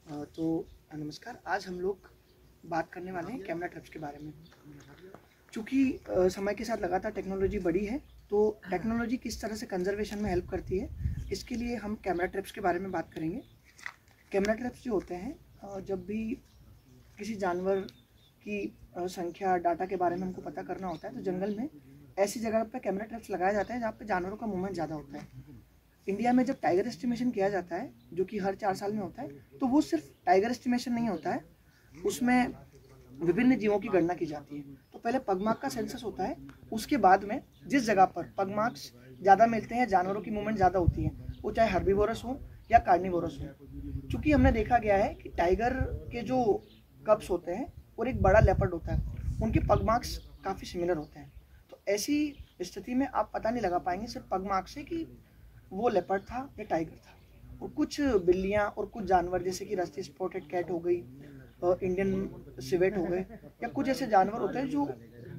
नमस्कार। आज हम लोग बात करने वाले हैं कैमरा ट्रैप्स के बारे में। चूँकि समय के साथ लगातार टेक्नोलॉजी बढ़ी है, तो टेक्नोलॉजी किस तरह से कंजर्वेशन में हेल्प करती है, इसके लिए हम कैमरा ट्रैप्स के बारे में बात करेंगे। कैमरा ट्रैप्स जो होते हैं, जब भी किसी जानवर की संख्या, डाटा के बारे में हमको पता करना होता है, तो जंगल में ऐसी जगह पर कैमरा ट्रैप्स लगाए जाते हैं जहाँ पे जानवरों का मूवमेंट ज़्यादा होता है। इंडिया में जब टाइगर एस्टिमेशन किया जाता है, जो कि हर 4 साल में होता है, तो वो सिर्फ टाइगर एस्टिमेशन नहीं होता है, उसमें विभिन्न जीवों की गणना की जाती है। तो पहले पगमार्क का सेंसस होता है, उसके बाद में जिस जगह पर पगमार्क्स ज़्यादा मिलते हैं, जानवरों की मूवमेंट ज़्यादा होती है, वो चाहे हर्बीवोरस हो या कार्निवोरस हो। चूँकि हमने देखा गया है कि टाइगर के जो कब्स होते हैं और एक बड़ा लेपर्ड होता है, उनके पगमार्क्स काफ़ी सिमिलर होते हैं। तो ऐसी स्थिति में आप पता नहीं लगा पाएंगे सिर्फ पगमार्क से कि वो लेपर्ड था या टाइगर था। और कुछ बिल्लियाँ और कुछ जानवर जैसे कि रस्टी स्पॉटेड कैट हो गई, इंडियन सिवेट हो गए, या कुछ ऐसे जानवर होते हैं जो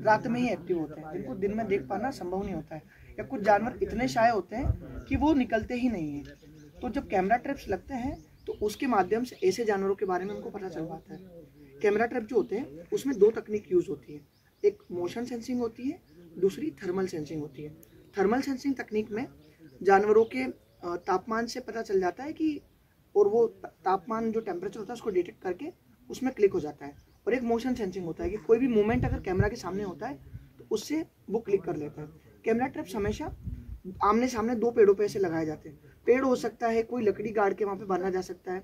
रात में ही एक्टिव होते हैं, जिनको दिन में देख पाना संभव नहीं होता है, या कुछ जानवर इतने शाय होते हैं कि वो निकलते ही नहीं हैं। तो जब कैमरा ट्रैप्स लगते हैं तो उसके माध्यम से ऐसे जानवरों के बारे में हमको पता चल पाता है। कैमरा ट्रैप जो होते हैं उसमें दो तकनीक यूज होती है, एक मोशन सेंसिंग होती है, दूसरी थर्मल सेंसिंग होती है। थर्मल सेंसिंग तकनीक में जानवरों के तापमान से पता चल जाता है कि, और वो तापमान जो टेम्परेचर होता है उसको डिटेक्ट करके उसमें क्लिक हो जाता है। और एक मोशन सेंसिंग होता है कि कोई भी मूवमेंट अगर कैमरा के सामने होता है तो उससे वो क्लिक कर लेता है। कैमरा ट्रैप्स हमेशा आमने सामने दो पेड़ों पे ऐसे लगाए जाते हैं। पेड़ हो सकता है, कोई लकड़ी गाड़ के वहाँ पे बांधा जा सकता है,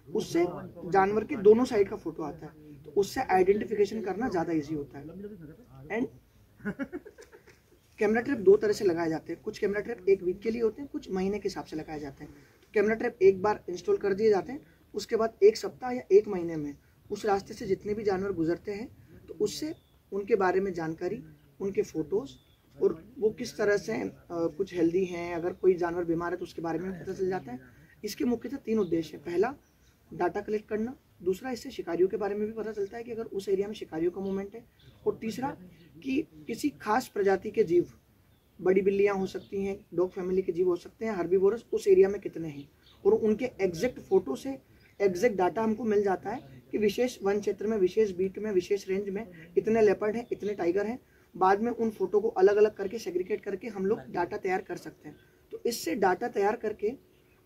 उससे जानवर के दोनों साइड का फोटो आता है, तो उससे आइडेंटिफिकेशन करना ज़्यादा ईजी होता है। एंड कैमरा ट्रैप दो तरह से लगाए जाते हैं। कुछ कैमरा ट्रैप एक वीक के लिए होते हैं, कुछ महीने के हिसाब से लगाए जाते हैं। कैमरा ट्रैप एक बार इंस्टॉल कर दिए जाते हैं, उसके बाद एक सप्ताह या एक महीने में उस रास्ते से जितने भी जानवर गुजरते हैं तो उससे उनके बारे में जानकारी, उनके फोटोज़, और वो किस तरह से कुछ हेल्दी हैं, अगर कोई जानवर बीमार है तो उसके बारे में पता चल जाता है। इसके मुख्यतः 3 उद्देश्य हैं। पहला, डाटा कलेक्ट करना। दूसरा, इससे शिकारियों के बारे में भी पता चलता है कि अगर उस एरिया में शिकारियों का मूवमेंट है। और तीसरा, कि किसी खास प्रजाति के जीव, बड़ी बिल्लियाँ हो सकती हैं, डॉग फैमिली के जीव हो सकते हैं, हर्बीवोरस, उस एरिया में कितने हैं, और उनके एग्जैक्ट फोटो से एग्जैक्ट डाटा हमको मिल जाता है कि विशेष वन क्षेत्र में, विशेष बीट में, विशेष रेंज में इतने लेपर्ड हैं, इतने टाइगर हैं। बाद में उन फोटो को अलग अलग करके सेग्रीगेट करके हम लोग डाटा तैयार कर सकते हैं। तो इससे डाटा तैयार करके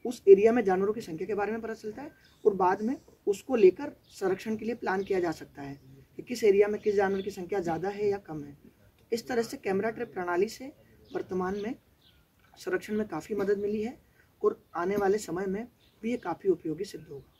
उस एरिया में जानवरों की संख्या के बारे में पता चलता है, और बाद में उसको लेकर संरक्षण के लिए प्लान किया जा सकता है कि किस एरिया में किस जानवर की संख्या ज़्यादा है या कम है। तो इस तरह से कैमरा ट्रैप प्रणाली से वर्तमान में संरक्षण में काफ़ी मदद मिली है, और आने वाले समय में भी ये काफ़ी उपयोगी सिद्ध होगा।